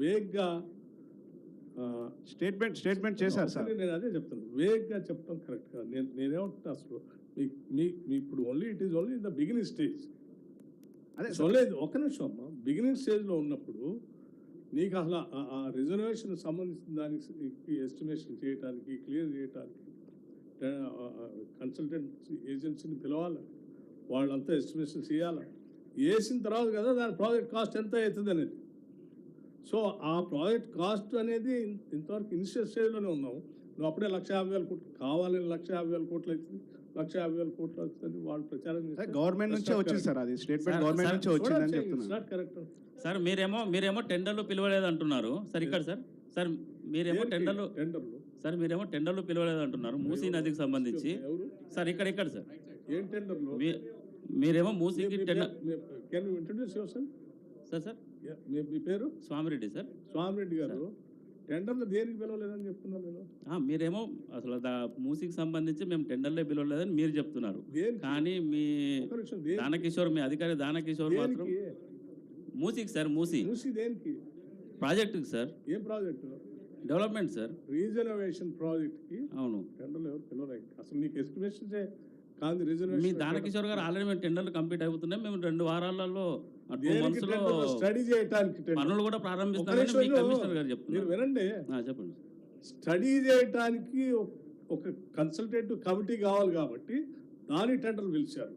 వేగ్గా statement చేశారు sir. నేను అదే చెప్తాను, వేగ్గా చెప్పడం కరెక్ట్ కాదు. నేనేమంటున్నా అసలు మీ ఇప్పుడు it is only in the beginning stage. అదే చూడలేదు, ఒక్క నిమిషం అమ్మా. బిగినింగ్ స్టేజ్లో ఉన్నప్పుడు నీకు అసలు ఆ రిజర్వేషన్ సంబంధించిన దానికి ఎస్టిమేషన్ చేయడానికి, క్లియర్ చేయడానికి కన్సల్టెంట్ ఏజెన్సీని పిలవాలి, వాళ్ళంతా ఎస్టిమేషన్ చేయాలి. వేసిన తర్వాత కదా దాని ప్రాజెక్ట్ కాస్ట్ ఎంత అవుతుంది అనేది. సో ఆ ప్రాజెక్ట్ కాస్ట్ అనేది ఇంతవరకు ఇనిషియల్ స్టేజ్లోనే ఉన్నాము. నువ్వు అప్పుడే 1,50,000 కోట్లు కావాలని 1,50,000 కోట్లు అవుతుంది, 1,50,000 కోట్లు అవుతుంది వాళ్ళు ప్రచారం చేస్తారు. గవర్నమెంట్ నుంచే వచ్చింది సార్, అది స్టేట్మెంట్ గవర్నమెంట్ నుంచే వచ్చిందని చెప్తున్నారు. Correct sir. మీరేమో టెండర్లు పిలవలేదు అంటున్నారు సార్. ఇక్కడ సార్ మీరేమో టెండర్లు సార్ మీరేమో టెండర్లు పిలవలేదు అంటున్నారు మూసీ నదికి సంబంధించి. సార్ ఇక్కడ సార్ ఏం టెండర్లు? మీరేమో మూసీకి tender. Can you introduce yourself? Sir మీ పేరు? స్వామిరెడ్డి సార్. స్వామిరెడ్డి గారు, టెండర్లు దేనికి పిలవలేదని చెప్తున్నారు మీరు? మీరేమో అసలు మూసీకి సంబంధించి మేము టెండర్లే పిలవలేదని మీరు చెప్తున్నారు. కానీ మీ దానకిషోర్, మీ అధికారి దానకిషోర్ మాత్రం మూసీకి సార్. మూసీ దేనికి? ప్రాజెక్టుకి సార్. ఏం project? Development sir, reservation project కి. అవును, టెండర్లు ఎవరు పిలవలేదు. అసలు నీకు ఎస్టిమేషన్ కాదు రిజర్వేషన్. మీ దానకిషోర్ గారు ఆల్రెడీ మేము టెండర్లు కంప్లీట్ అయిపోతున్నాయి. మేము 2 వారాలలో స్టడీ చేయడానికి పనులు కూడా ప్రారంభిస్తామని కమిషనర్ గారు చెప్తున్నారు. వినండి, చెప్పండి. స్టడీ చేయడానికి ఒక కన్సల్టేటివ్ కమిటీ కావాలి కాబట్టి దాని టెండర్లు పిలిచారు.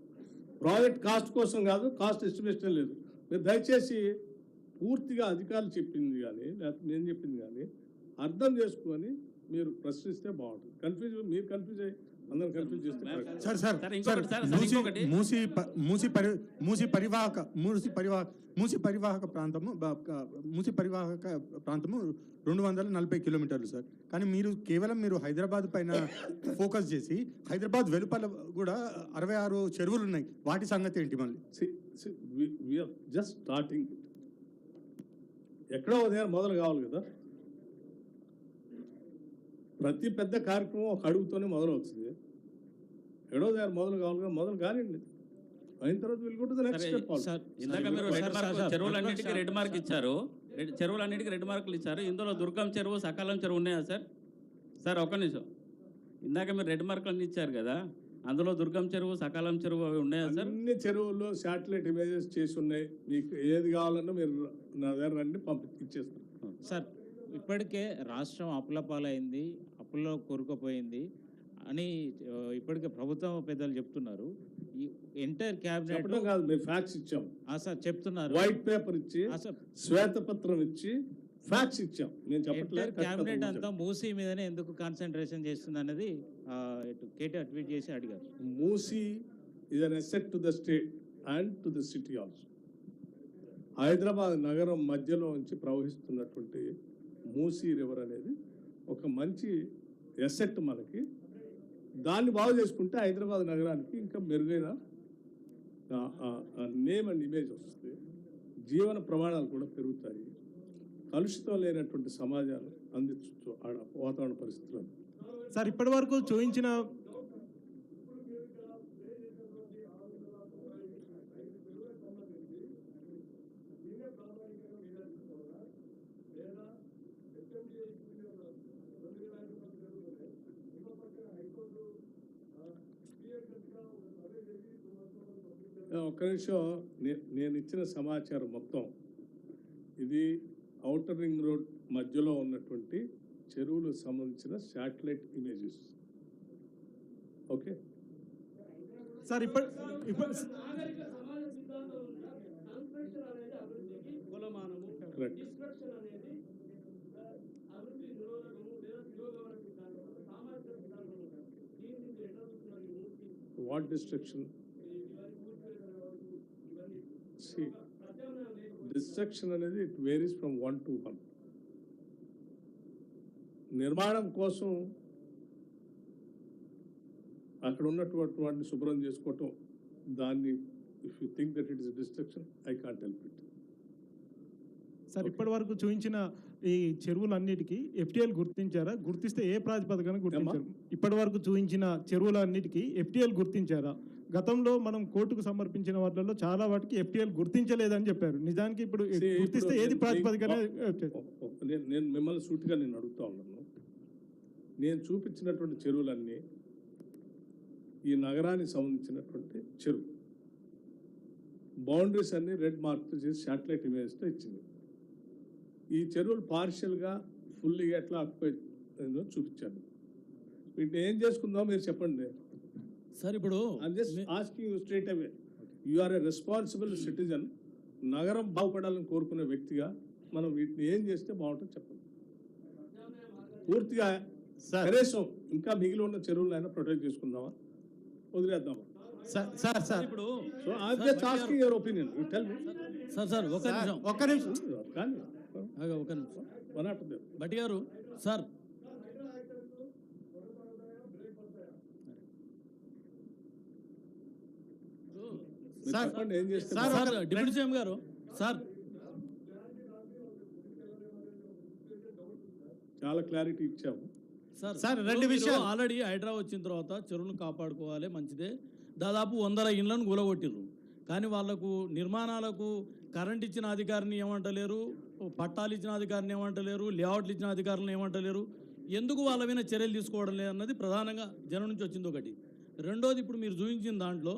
ప్రాజెక్ట్ కాస్ట్ కోసం కాదు, కాస్ట్ ఎస్టిమేషన్ లేదు. మీరు దయచేసి పూర్తిగా అధికారులు చెప్పింది కానీ లేకపోతే నేను చెప్పింది కానీ అర్థం చేసుకొని మీరు ప్రశ్నిస్తే బాగుంటుంది. మీరు కన్ఫ్యూజ్ అయ్యి అందరూ కన్ఫ్యూజ్ చేస్తే మూసి పరివాహక ప్రాంతము 240 కిలోమీటర్లు సార్. కానీ మీరు హైదరాబాద్ పైన ఫోకస్ చేసి హైదరాబాద్ వెలుపల కూడా 66 చెరువులు ఉన్నాయి. వాటి సంగతి ఏంటి? మళ్ళీ జస్ట్ స్టార్టింగ్, ఎక్కడో ఉదయం మొదలు కావాలి కదా. ప్రతి పెద్ద కార్యక్రమం ఒక అడుగుతోనే మొదలు అవుతుంది. ఎక్కడో దగ్గర మొదలు కావాలి కదా, మొదలు కానివ్వండి. అయిన తర్వాత వెళ్ళుకుంటుంది నెక్స్ట్ స్టెప్. ఇందాక మీరు చెరువులన్నిటికీ రెడ్ మార్క్ ఇచ్చారు, చెరువులన్నిటికీ రెడ్ మార్కులు ఇచ్చారు. ఇందులో దుర్గం చెరువు, సకాలం చెరువు ఉన్నాయా సార్? సార్ ఒక్క నిమిషం, ఇందాక మీరు రెడ్ మార్కులు అన్ని ఇచ్చారు కదా, అందులో దుర్గం చెరువు, సకాలం చెరువు అవి ఉన్నాయా సార్? అన్ని చెరువుల్లో శాటిలైట్ ఇమేజెస్ చేసి ఉన్నాయి. మీకు ఏది కావాలన్నా మీరు నా దగ్గర రండి, ఇచ్చేస్తాను సార్. ఇప్పటికే రాష్ట్రం అప్పుల పాలైంది, అప్పుల్లో కూరుకుపోయింది అని ఇప్పటికే ప్రభుత్వం పెద్దలు చెప్తున్నారు. ఈ ఎంటైర్ క్యాబినెట్ కాదు, మేము ఫ్యాక్ట్స్ ఇచ్చాం సార్, చెప్తున్నారు. వైట్ పేపర్ ఇచ్చి, శ్వేతపత్రం ఇచ్చి ఫ్యాక్ట్స్ ఇచ్చాం. నేను చెప్పట్లేదు. క్యాబినెట్ అంతా మూసీ మీదనే ఎందుకు కాన్సన్ట్రేషన్ చేస్తుంది అనేది కేటీఆర్ ట్వీట్ చేసి అడిగారు. Musi is an asset to the state and to the city also. Hyderabad నగరం మధ్యలో నుంచి ప్రవహిస్తున్నటువంటి మూసీ రివర్ అనేది ఒక మంచి ఎసెట్ మనకి. దాన్ని బాగు చేసుకుంటే హైదరాబాద్ నగరానికి ఇంకా మెరుగైన నేమ్ అండ్ ఇమేజ్ వస్తుంది, జీవన ప్రమాణాలు కూడా పెరుగుతాయి, కలుషితం లేనటువంటి సమాజాలు అందించవచ్చు వాతావరణ పరిస్థితులను. సార్ ఇప్పటి వరకు చూపించిన ఒక్క నిమిషం, నేను ఇచ్చిన సమాచారం మొత్తం ఇది ఔటర్ రింగ్ రోడ్ మధ్యలో ఉన్నటువంటి చెరువులకు సంబంధించిన satellite images. Okay sir what destruction? Destruction అనేది ఇట్ వేరీస్ ఫ్రమ్ 1 to 1. నిర్మాణం కోసం అక్కడ ఉన్నటువంటి శుభ్రం చేసుకోవటం, దాన్ని if you think that it is destruction, I can't help it. Sir ఇప్పటి వరకు చూపించిన ఈ చెరువులన్నిటికీ FTL గుర్తించారా? గుర్తిస్తే ఏ ప్రాతిపదికన గుర్తించారు? ఇప్పటి వరకు చూపించిన చెరువులన్నిటికీ FTL గుర్తించారా? గతంలో మనం కోర్టుకు సమర్పించిన వాటిలో చాలా వాటికి ఎఫ్టీఎల్ గుర్తించలేదని చెప్పారు. నిజానికి ఇప్పుడు See, గుర్తిస్తే ఇప్పుడు ఏది ప్రాతిపదికన నేను మిమ్మల్ని సూటిగా నేను అడుగుతా ఉన్నాను. నేను చూపించినటువంటి చెరువులన్నీ ఈ నగరానికి సంబంధించినటువంటి చెరువు బౌండరీస్ అన్ని రెడ్ మార్క్ చేసి శాటిలైట్ ఇమేజ్తో ఇచ్చింది. ఈ చెరువులు పార్షియల్గా ఫుల్గా ఎట్లా ఆక్యుపై అయిందో చూపించాను. వీటిని ఏం చేసుకుందాం మీరు చెప్పండి. సార్ ఇప్పుడు I'm just asking you straight away. You are a responsible citizen. నగరం బాగుపడాలని కోరుకునే వ్యక్తిగా మనం వీటిని ఏం చేస్తే బాగుంటుందో చెప్పండి. పూర్తిగా కనీసం ఇంకా మిగిలి ఉన్న చెరువులైనా ప్రొటెక్ట్ చేసుకుందామా, వదిలేద్దామా? సార్ ఇప్పుడు so I'm just asking your opinion. You tell me. Sir ఒక్క నిమిషం కానీ ఒక నిమిషం వన్ ఆఫ్ దెమ్. భట్టి గారు సార్ చెప్పండి ఏం చేస్తే సార్ డిప్యూటీ సీఎం గారు సార్ చాలా క్లారిటీ ఇచ్చాము. సార్ రెండు విషయాలు ఆల్రెడీ హైడ్రా వచ్చిన తర్వాత చెరువులను కాపాడుకోవాలి మంచిదే. దాదాపు 100 ఇండ్లను కూలగొట్టిర్రు. కానీ వాళ్లకు నిర్మాణాలకు కరెంట్ ఇచ్చిన అధికారిని ఏమంటలేరు, పట్టాలు ఇచ్చిన అధికారిని ఏమంటలేరు, లేఅవుట్లు ఇచ్చిన అధికారులను ఏమంటలేరు. ఎందుకు వాళ్ళ మీద చర్యలు తీసుకోవడం లేదన్నది ప్రధానంగా జనం నుంచి వచ్చింది ఒకటి. రెండోది ఇప్పుడు మీరు చూపించిన దాంట్లో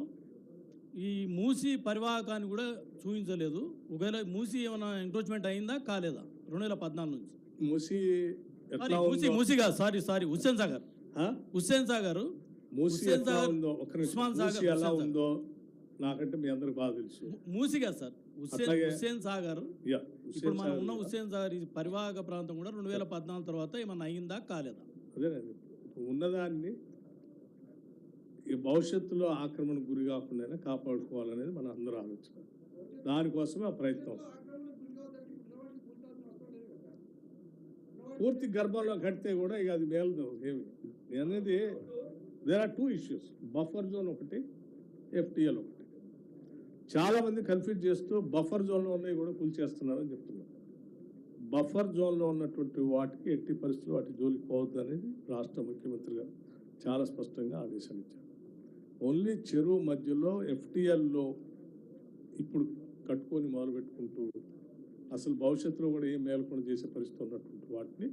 ఈ మూసి పరివాహకాన్ని కూడా చూపించలేదు. ఒకవేళ మూసి ఏమైనా ఎంక్రోచ్మెంట్ అయిందా కాలేదా 2014 నుంచి? మూసి ఎట్లా మూసి ఉందో, మూసి కాదు, సారీ హుస్సేన్ సాగర్. ఆ? హుస్సేన్ సాగర్ మూసి హుస్సేన్ ఎట్లా సాగర్, ఉందో ఒక నిమిషం. ఉస్మాన్ సాగర్, మూసి ఎలా హుస్సేన్ సాగర్. ఉందో నాకంటే మీ అందరికి బాగా తెలుసు. మూసిగా సార్ అట్లాగే- హుస్సేన్ సాగర్. యా, ఇప్పుడు మనం ఉన్న సాగర్. హుస్సేన్ సాగర్ ఈ పరివాహక ప్రాంతం కూడా 2014 తర్వాత ఏమన్నా అయిందా కాలేదా? అదేనండి, ఇప్పుడు ఉన్నదాన్ని ఈ భవిష్యత్తులో ఆక్రమణకు గురి కాకుండా కాపాడుకోవాలనేది మన అందరూ ఆలోచన. దానికోసమే ఆ ప్రయత్నం. పూర్తి గర్భంలో కడితే కూడా ఇక అది మేలదు ఏమి. నేను అనేది there are 2 issues. Buffer zone ఒకటి, ఎఫ్టీఎల్ ఒకటి. చాలామంది కన్ఫ్యూజ్ చేస్తూ బఫర్ జోన్లో ఉన్నవి కూడా కూల్చేస్తున్నారని చెప్తున్నారు. బఫర్ జోన్లో ఉన్నటువంటి వాటికి ఎట్టి పరిస్థితుల్లో వాటి జోలికి పోవద్దు అనేది రాష్ట్ర ముఖ్యమంత్రి గారు చాలా స్పష్టంగా ఆదేశాలు ఇచ్చారు. ఓన్లీ చెరువు మధ్యలో ఎఫ్టీఎల్లో ఇప్పుడు కట్టుకొని మొదలుపెట్టుకుంటూ అసలు భవిష్యత్తులో కూడా ఏం మేలకుండా చేసే పరిస్థితి ఉన్నటువంటి వాటిని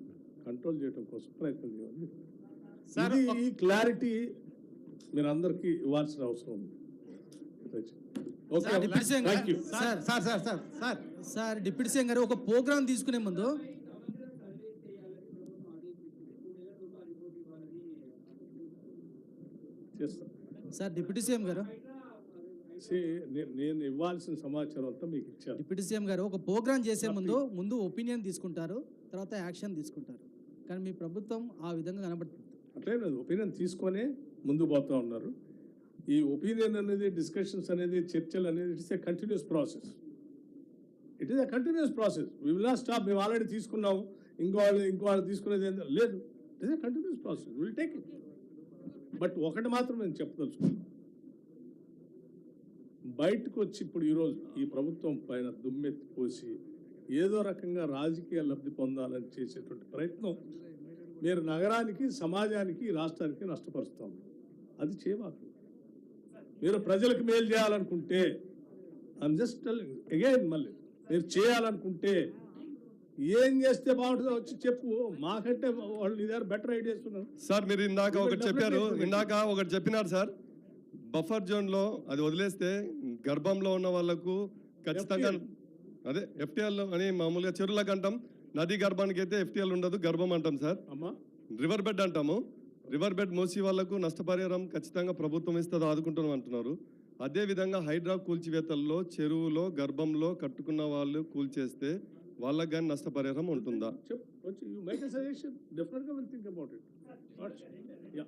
కంట్రోల్ చేయడం కోసం ప్రయత్నం చేయాలి. ఇది ఈ క్లారిటీ మీరు అందరికీ ఇవ్వాల్సిన అవసరం ఉంది. Okay, thank you. Sir deputy CM గారు ఒక ప్రోగ్రామ్ తీసుకునే ముందు చేస్తాను. సార్ డిప్యూటీ సీఎం గారు నేను ఇవ్వాల్సిన సమాచారం అంతా మీకు ఇచ్చాను. డిప్యూటీ సీఎం గారు ఒక ప్రోగ్రామ్ చేసే ముందు ఒపీనియన్ తీసుకుంటారు, తర్వాత యాక్షన్ తీసుకుంటారు. కానీ మీ ప్రభుత్వం ఆ విధంగా కనబడుతుంది. అట్లే లేదు, ఒపీనియన్ తీసుకొనే ముందు పోతూ ఉన్నారు. ఈ ఒపీనియన్ అనేది, డిస్కషన్స్ అనేది, చర్చలు అనేది it's a continuous process. It is a continuous process. We will not stop. మేము ఆల్రెడీ తీసుకున్నాము, ఇంకో వాళ్ళు తీసుకునేది లేదు. It is a continuous process. Will take it. But ఒకటి మాత్రం నేను చెప్పదలుచుకున్నాను. బయటకు వచ్చి ఇప్పుడు ఈరోజు ఈ ప్రభుత్వం పైన దుమ్మెత్తి పోసి ఏదో రకంగా రాజకీయ లబ్ధి పొందాలని చేసేటువంటి ప్రయత్నం మీరు నగరానికి, సమాజానికి, రాష్ట్రానికి నష్టపరుస్తాం. అది చేయబాకు. మీరు ప్రజలకు మేలు చేయాలనుకుంటే, ఐఎమ్ జస్ట్ అగైన్ మళ్ళీ మీరు చేయాలనుకుంటే ఏం చేస్తే బాగుంటుందో వచ్చి చెప్పు. మాకంటే వాళ్ళు నీ దగ్గర బెటర్ ఐడియాస్ ఉన్నారు. సార్ మీరు ఇందాక ఒకటి చెప్పినారు సార్. బఫర్ జోన్లో అది వదిలేస్తే గర్భంలో ఉన్న వాళ్ళకు ఖచ్చితంగా అదే ఎఫ్టీఎల్ అని మామూలుగా చెరువులకు అంటాం. నది గర్భానికి అయితే ఎఫ్టీఎల్ ఉండదు, గర్భం అంటాం సార్. అమ్మా, రివర్ బెడ్ అంటాము. రివర్ బెడ్ మోసి వాళ్ళకు నష్టపరిహారం ఖచ్చితంగా ప్రభుత్వం ఇస్తుంది, ఆదుకుంటాం అంటున్నారు. అదేవిధంగా హైడ్రా కూల్చివేతల్లో చెరువులో గర్భంలో కట్టుకున్న వాళ్ళు కూల్చేస్తే వాళ్ళకి కానీ నష్టపరిహారం ఉంటుందా? చెప్పు, యు మేక్ ఎ సజెషన్. డెఫినెట్గా will think about it. Yeah,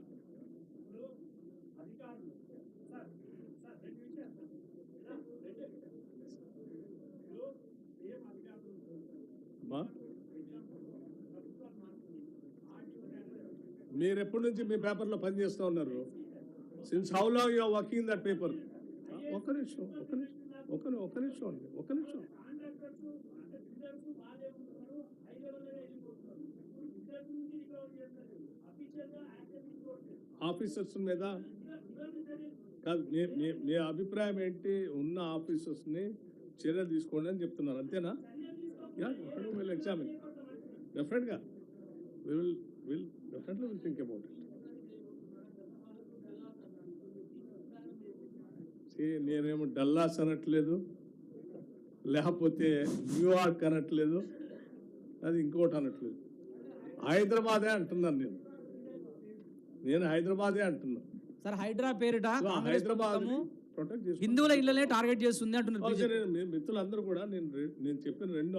మీరు ఎప్పటి నుంచి మీ పేపర్లో పనిచేస్తూ ఉన్నారు? Since how long you are working that paper? ఒక నిమిషం అండి, ఒక నిమిషం. ఆఫీసర్స్ మీద కాదు మీ అభిప్రాయం ఏంటి? ఉన్న ఆఫీసర్స్ని చర్య తీసుకోండి అని చెప్తున్నారు, అంతేనా? విల్ ఎగ్జామిన్ డెఫినెట్గా విల్ థింక్ అబౌట్ ఇట్. నేనేమో డల్లాస్ అనట్లేదు, లేకపోతే న్యూయార్క్ అనట్లేదు, అది ఇంకోటి అనట్లేదు, హైదరాబాదే అంటున్నాను. నేను హైదరాబాదే అంటున్నాను. సార్ హైడ్రా పేరిట కాంగ్రెస్ హైదరాబాద్ ప్రభుత్వము ప్రొటెక్ట్ చేసుకుంటాను. హిందువుల ఇళ్ళనే టార్గెట్ చేస్తుంది అంటున్నారు. మిత్రులందరూ కూడా నేను చెప్పిన రెండు